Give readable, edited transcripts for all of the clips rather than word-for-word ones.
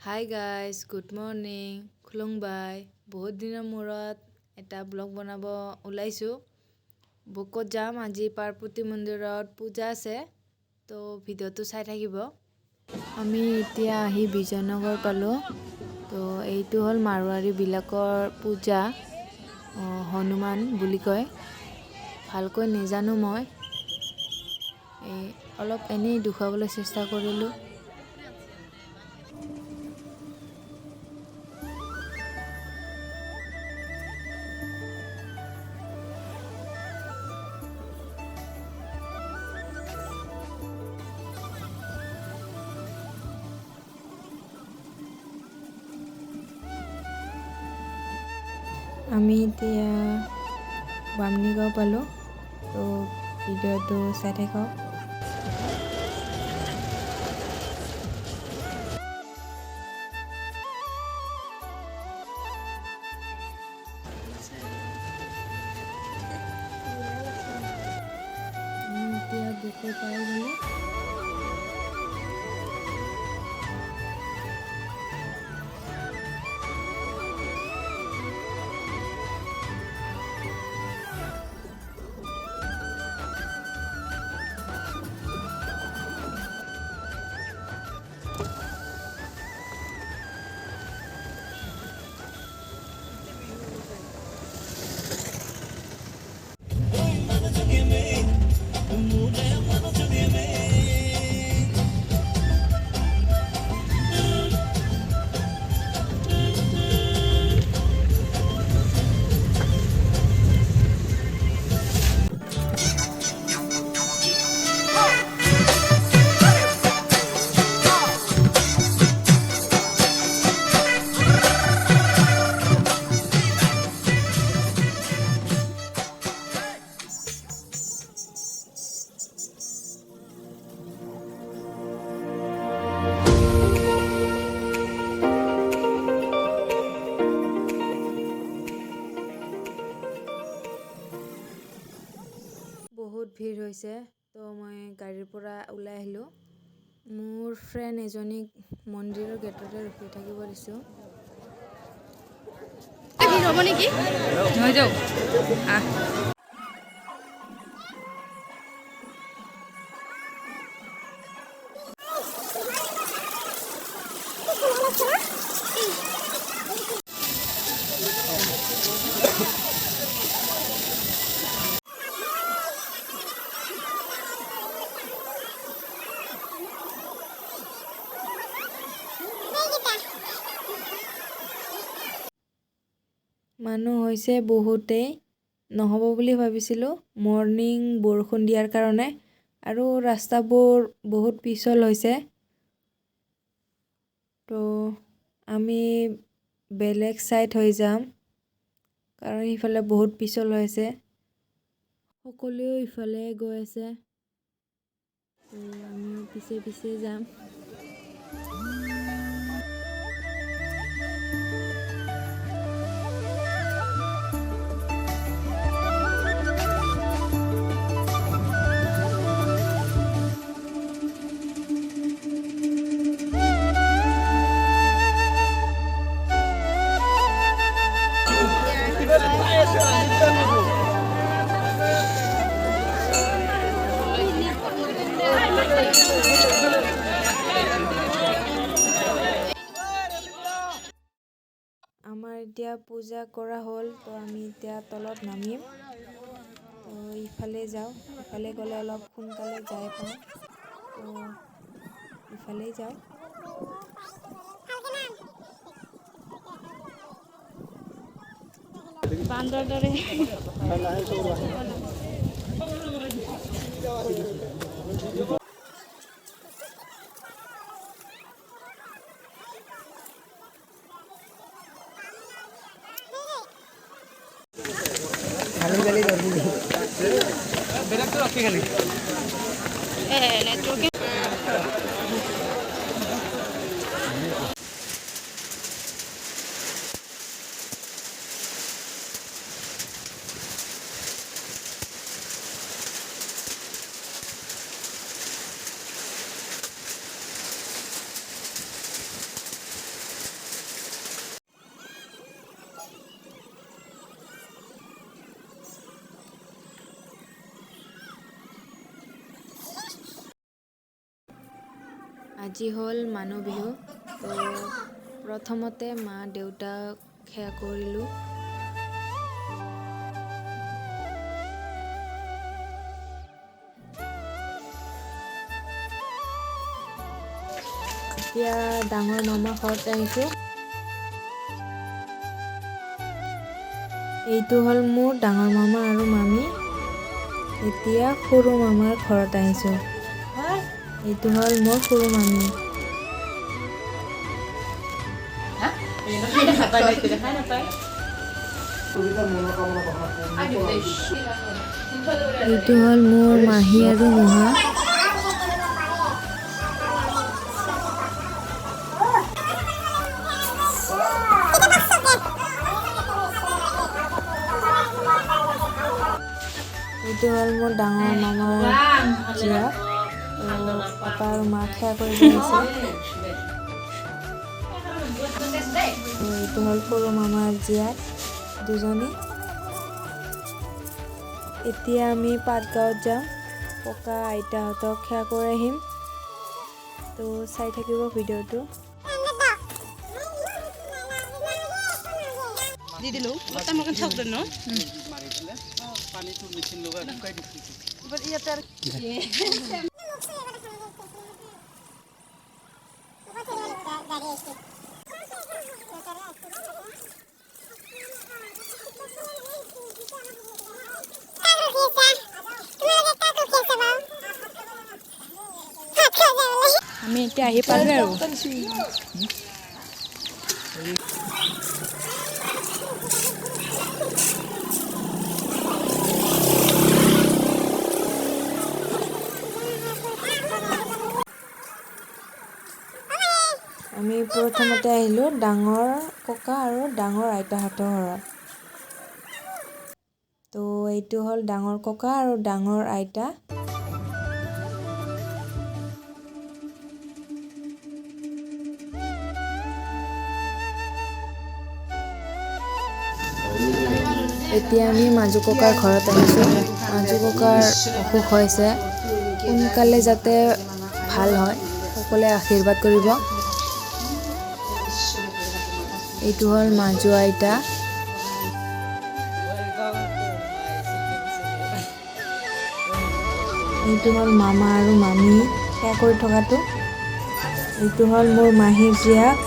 হাই guys, good morning. খুলুংবাই বহুত দিনৰ মূৰত এটা ব্লগ বনাব ওলাইছোঁ। বকোত যাম আজি। পাৰ্বতী মন্দিৰত পূজা আছে, তো ভিডিঅ'টো চাই থাকিব। আমি এতিয়া আহি বিজয়নগৰ পালোঁ। তো এইটো হ'ল মাৰোৱাৰীবিলাকৰ পূজা, হনুমান বুলি কয়। ভালকৈ নাজানো মই, অলপ এনেই দেখুৱাবলৈ চেষ্টা কৰিলোঁ। আমি এতিয়া বামনিগাঁও পালোঁ, তো ভিডিঅ'টো চাই থাকক। আমি এতিয়া বকো পাই গ'লোঁ। বহুত ভিৰ হৈছে, তো মই গাড়ীৰ পৰা ওলাই আহিলোঁ। মোৰ ফ্ৰেণ্ড এজনীক মন্দিৰৰ গেটতে ৰখি থাকিব দিছোঁ। ভিৰ হ'ব নেকি? হৈ যাওক। মানুহ হৈছে বহুতেই, নহ'ব বুলি ভাবিছিলোঁ মৰ্ণিং বৰষুণ দিয়াৰ কাৰণে, আৰু ৰাস্তাবোৰ বহুত পিছল হৈছে। তো আমি বেলেগ ছাইড হৈ যাম, কাৰণ ইফালে বহুত পিছল হৈছে। সকলোৱেও ইফালে গৈ আছে, তো আমিও পিছে পিছে যাম। আমাৰ এতিয়া পূজা কৰা হ'ল, তো আমি এতিয়া তলত নামিম। তো ইফালে যাওঁ, ইফালে গ'লে অলপ সোনকালে যাই পাওঁ, তো ইফালেই যাওঁ। বান্দৰ দৰে আজি হ'ল মানুহ বিহু তো প্ৰথমতে মা দেউতাক সেৱা কৰিলোঁ এতিয়া ডাঙৰ মামা ঘৰত আহিছোঁ এইটো হ'ল মোৰ ডাঙৰ মামা আৰু মামী এতিয়া সৰু মামাৰ ঘৰত আহিছোঁ এইটো হ'ল মোৰ সৰু মামী এইটো হ'ল মোৰ মাহী আৰু মহা এইটো হ'ল মোৰ ডাঙৰ মামাৰ জীয়েক পাপা আৰু মাক সেৱা কৰিব আহিছে এইটো হ'ল সৰু মামাৰ জীয়েক দুজনী এতিয়া আমি পাটগাঁৱত যাম ককা আইতাহঁতক সেৱা কৰি আহিম তো চাই থাকিব ভিডিঅ'টো দি দিলো বৰ্তা মোক থাক দে ন পানীটো মেচিন লগাই শুকাই দিছো এবাৰ ইয়াতে আৰু আমি এতিয়া আহি পালোঁ আৰু আমি প্ৰথমতে আহিলোঁ ডাঙৰ ককা আৰু ডাঙৰ আইতাহঁতৰ ঘৰত তো এইটো হ'ল ডাঙৰ ককা আৰু ডাঙৰ আইতা এতিয়া আমি মাজু ককাৰ ঘৰত আহিছোঁ মাজু ককাৰ অসুখ হৈছে সোনকালে যাতে ভাল হয় সকলোৱে আশীৰ্বাদ কৰিব এইটো হ'ল মাজু আইতা এইটো হ'ল মামা আৰু মামী সেৱা কৰি থকাটো এইটো হ'ল মোৰ মাহীৰ জীয়েক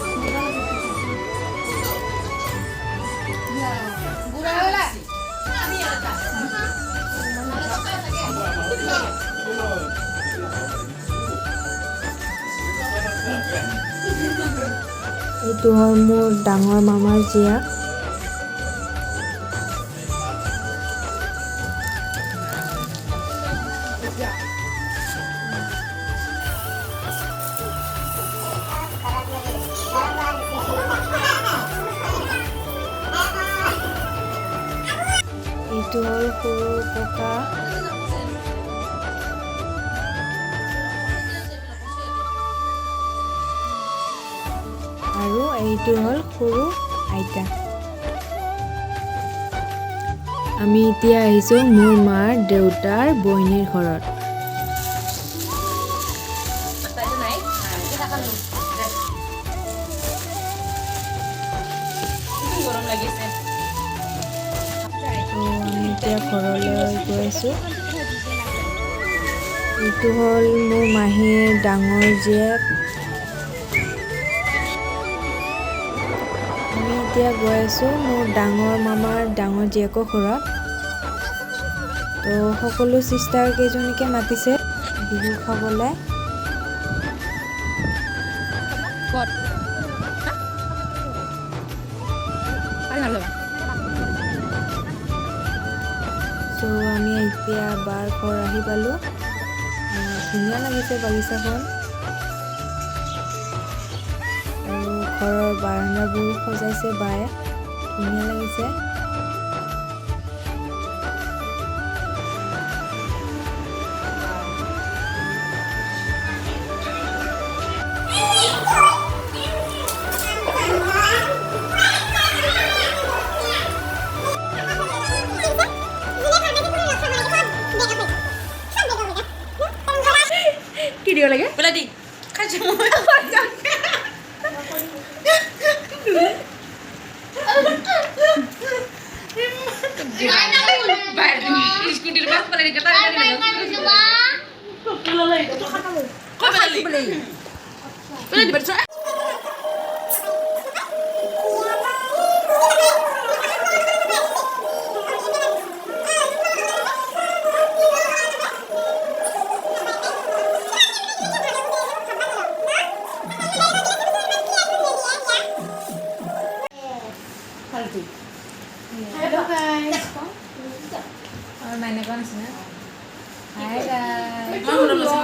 এইটো হ'ল মোৰ ডাঙৰ মামাৰ জীয়েক এইটো হ'ল সৰু ককা আৰু এইটো হ'ল সৰু আইতা আমি এতিয়া আহিছোঁ মোৰ মাৰ দেউতাৰ বহিনীৰ ঘৰত আমি এতিয়া ঘৰলৈ গৈ আছোঁ এইটো হ'ল মোৰ মাহীৰ ডাঙৰ জীয়েক আমি এতিয়া গৈ আছোঁ মোৰ ডাঙৰ মামাৰ ডাঙৰ জীয়েকৰ ঘৰত তো সকলো চিষ্টাৰ কেইজনীকে মাতিছে বিহু খাবলৈ তো আমি এতিয়া বাৰ ঘৰ আহি পালোঁ ধুনীয়া লাগিছে বাগিচাখন আৰু ঘৰৰ বাৰাণ্ডাবোৰ সজাইছে বায়ে ধুনীয়া লাগিছে কি দিব লাগে?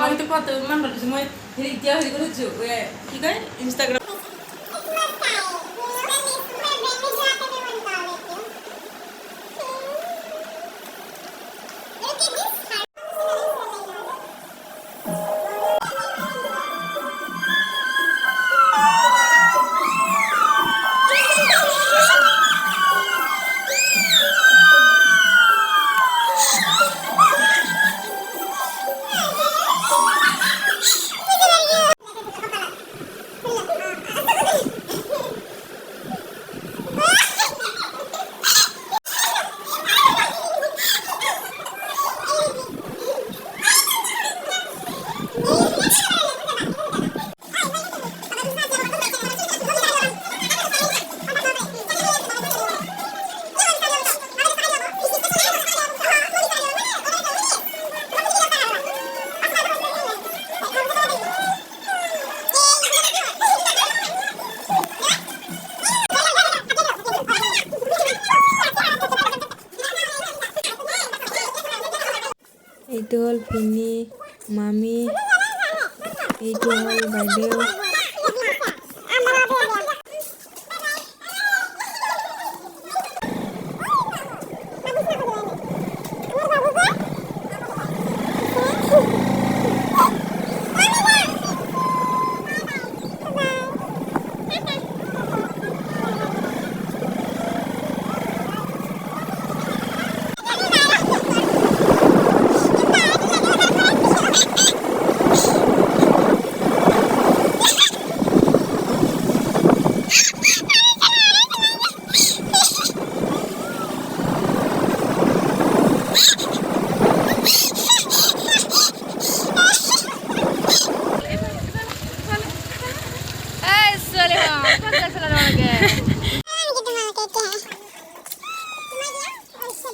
মইতো কত ইমান ভাল পাইছো মই হেৰি এতিয়া হেৰি কৰিছো কি কয় ইনষ্টাগ্ৰাম এইটো হ'ল ভিনি মামী এইটো হ'ল বাইদেউ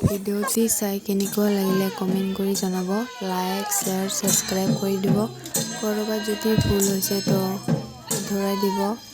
ভিডিঅ'টি চাই কেনেকুৱা লাগিলে কমেণ্ট কৰি জনাব লাইক শ্বেয়াৰ ছাবস্ক্ৰাইব কৰি দিব ক'ৰবাত যদি ভুল হৈছে তো শুধৰাই দিব